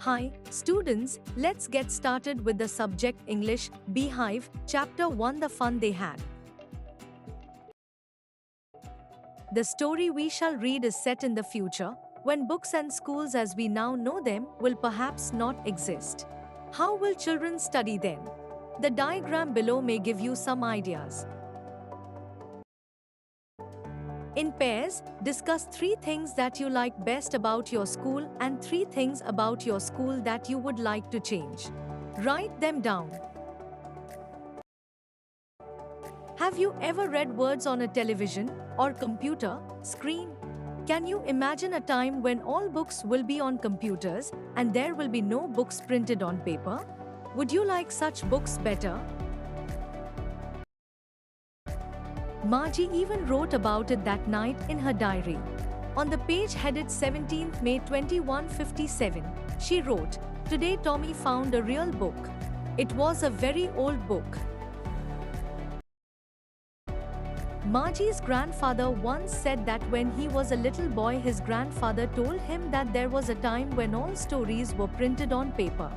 Hi, students, let's get started with the subject English, Beehive, Chapter 1 The Fun They Had. The story we shall read is set in the future, when books and schools as we now know them will perhaps not exist. How will children study then? The diagram below may give you some ideas. In pairs, discuss 3 things that you like best about your school and 3 things about your school that you would like to change. Write them down. Have you ever read words on a television or computer screen? Can you imagine a time when all books will be on computers and there will be no books printed on paper? Would you like such books better? Margie even wrote about it that night in her diary. On the page headed 17th May 2157, she wrote, "Today Tommy found a real book. It was a very old book." Margie's grandfather once said that when he was a little boy, his grandfather told him that there was a time when all stories were printed on paper.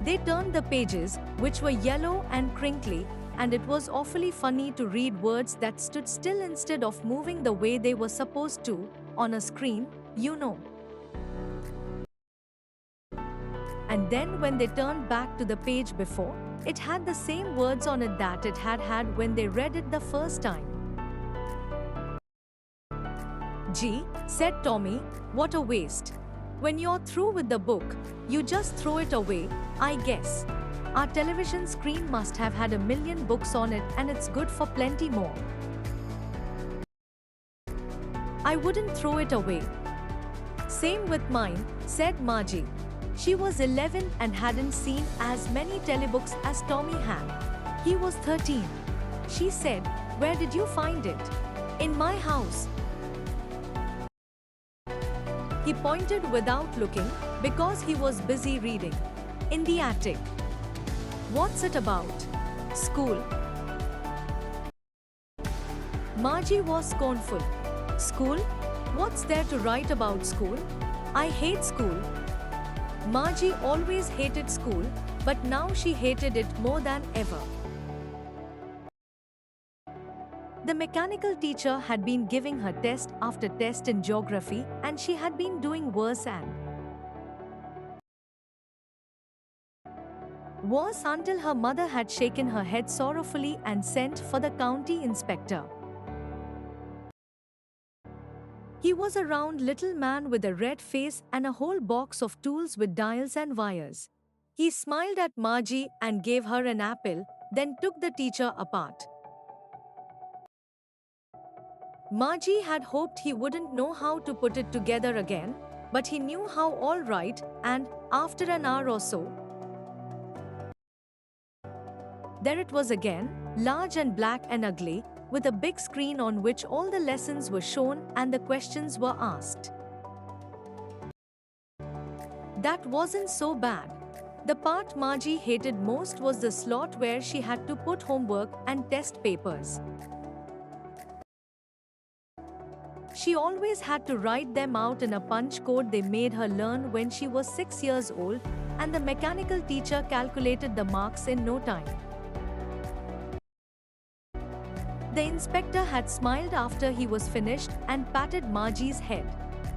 They turned the pages, which were yellow and crinkly, and it was awfully funny to read words that stood still instead of moving the way they were supposed to, on a screen, you know. And then when they turned back to the page before, it had the same words on it that it had had when they read it the first time. "Gee," said Tommy, "what a waste. When you're through with the book, you just throw it away, I guess. Our television screen must have had a million books on it and it's good for plenty more." "I wouldn't throw it away." "Same with mine," said Margie. She was 11 and hadn't seen as many telebooks as Tommy had. He was 13. She said, "Where did you find it?" "In my house." He pointed without looking, because he was busy reading. "In the attic." "What's it about?" "School." Margie was scornful. "School? What's there to write about school? I hate school." Margie always hated school, but now she hated it more than ever. The mechanical teacher had been giving her test after test in geography, and she had been doing worse and worse until her mother had shaken her head sorrowfully and sent for the county inspector. He was a round little man with a red face and a whole box of tools with dials and wires. He smiled at Margie and gave her an apple, then took the teacher apart. Margie had hoped he wouldn't know how to put it together again, but he knew how all right, and, after an hour or so, there it was again, large and black and ugly, with a big screen on which all the lessons were shown and the questions were asked. That wasn't so bad. The part Margie hated most was the slot where she had to put homework and test papers. She always had to write them out in a punch code they made her learn when she was 6 years old, and the mechanical teacher calculated the marks in no time. The inspector had smiled after he was finished and patted Margie's head.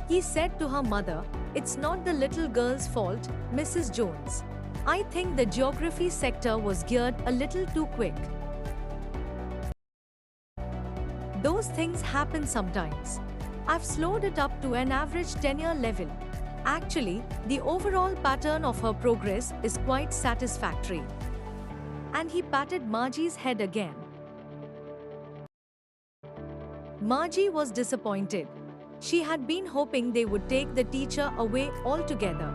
He said to her mother, "It's not the little girl's fault, Mrs. Jones. I think the geography sector was geared a little too quick. Those things happen sometimes. I've slowed it up to an average tenure level. Actually, the overall pattern of her progress is quite satisfactory." And he patted Margie's head again. Margie was disappointed. She had been hoping they would take the teacher away altogether.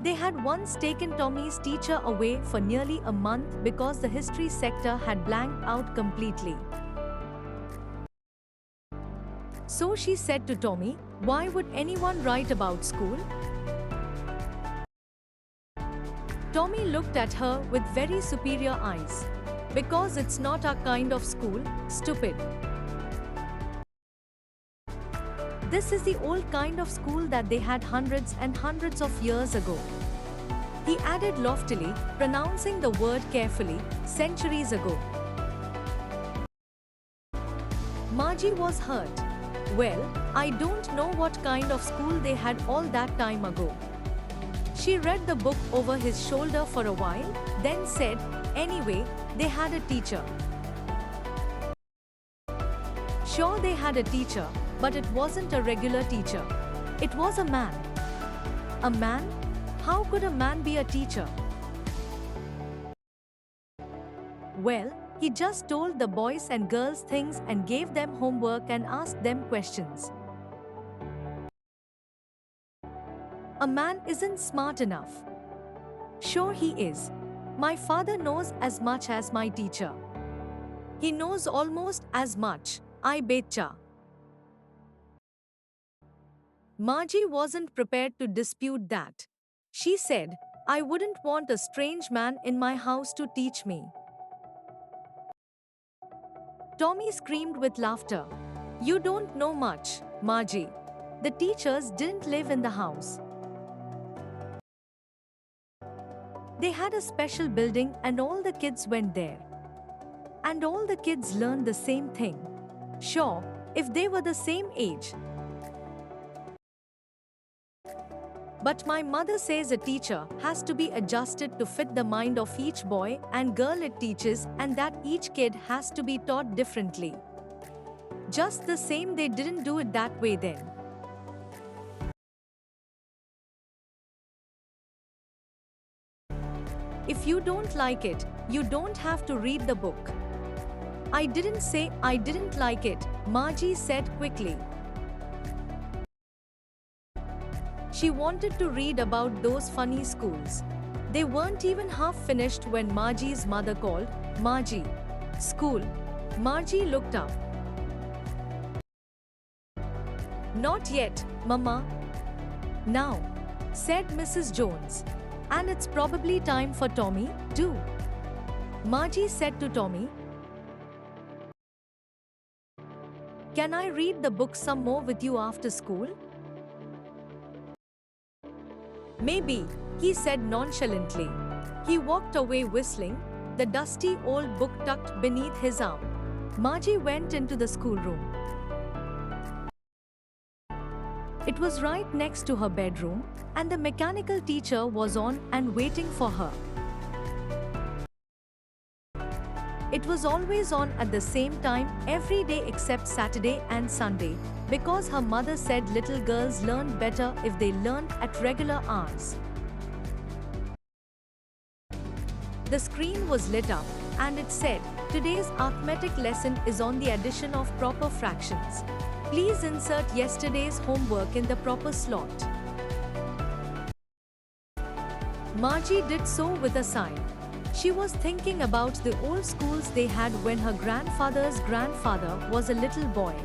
They had once taken Tommy's teacher away for nearly a month because the history sector had blanked out completely. So she said to Tommy, "Why would anyone write about school?" Tommy looked at her with very superior eyes. "Because it's not our kind of school, stupid." This is the old kind of school that they had hundreds and hundreds of years ago. He added loftily, pronouncing the word carefully, centuries ago. Margie was hurt. Well, I don't know what kind of school they had all that time ago. She read the book over his shoulder for a while, then said, anyway, they had a teacher. Sure, they had a teacher, but it wasn't a regular teacher. It was a man. A man? How could a man be a teacher? Well, he just told the boys and girls things and gave them homework and asked them questions. A man isn't smart enough. Sure he is. My father knows as much as my teacher. He knows almost as much, I betcha. Margie wasn't prepared to dispute that. She said, I wouldn't want a strange man in my house to teach me. Tommy screamed with laughter. You don't know much, Margie. The teachers didn't live in the house. They had a special building and all the kids went there. And all the kids learned the same thing. Sure, if they were the same age. But my mother says a teacher has to be adjusted to fit the mind of each boy and girl it teaches, and that each kid has to be taught differently. Just the same, they didn't do it that way then. If you don't like it, you don't have to read the book. I didn't say I didn't like it, Margie said quickly. She wanted to read about those funny schools. They weren't even half finished when Margie's mother called, Margie. School. Margie looked up. Not yet, Mama. Now, said Mrs. Jones. And it's probably time for Tommy, too. Margie said to Tommy, Can I read the book some more with you after school? Maybe, he said nonchalantly. He walked away whistling, the dusty old book tucked beneath his arm. Margie went into the schoolroom. It was right next to her bedroom, and the mechanical teacher was on and waiting for her. It was always on at the same time every day except Saturday and Sunday, because her mother said little girls learned better if they learned at regular hours. The screen was lit up, and it said, Today's arithmetic lesson is on the addition of proper fractions. Please insert yesterday's homework in the proper slot. Margie did so with a sigh. She was thinking about the old schools they had when her grandfather's grandfather was a little boy.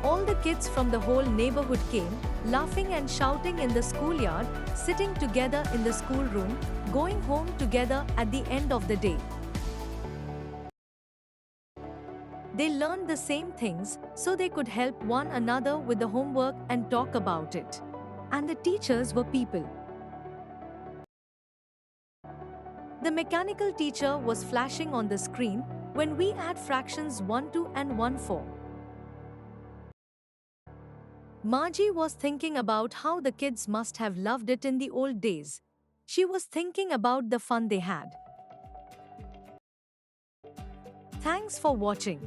All the kids from the whole neighborhood came, laughing and shouting in the schoolyard, sitting together in the schoolroom, going home together at the end of the day. They learned the same things, so they could help one another with the homework and talk about it. And the teachers were people. The mechanical teacher was flashing on the screen when we add fractions 1, 2 and 1, 4. Margie was thinking about how the kids must have loved it in the old days. She was thinking about the fun they had. Thanks for watching.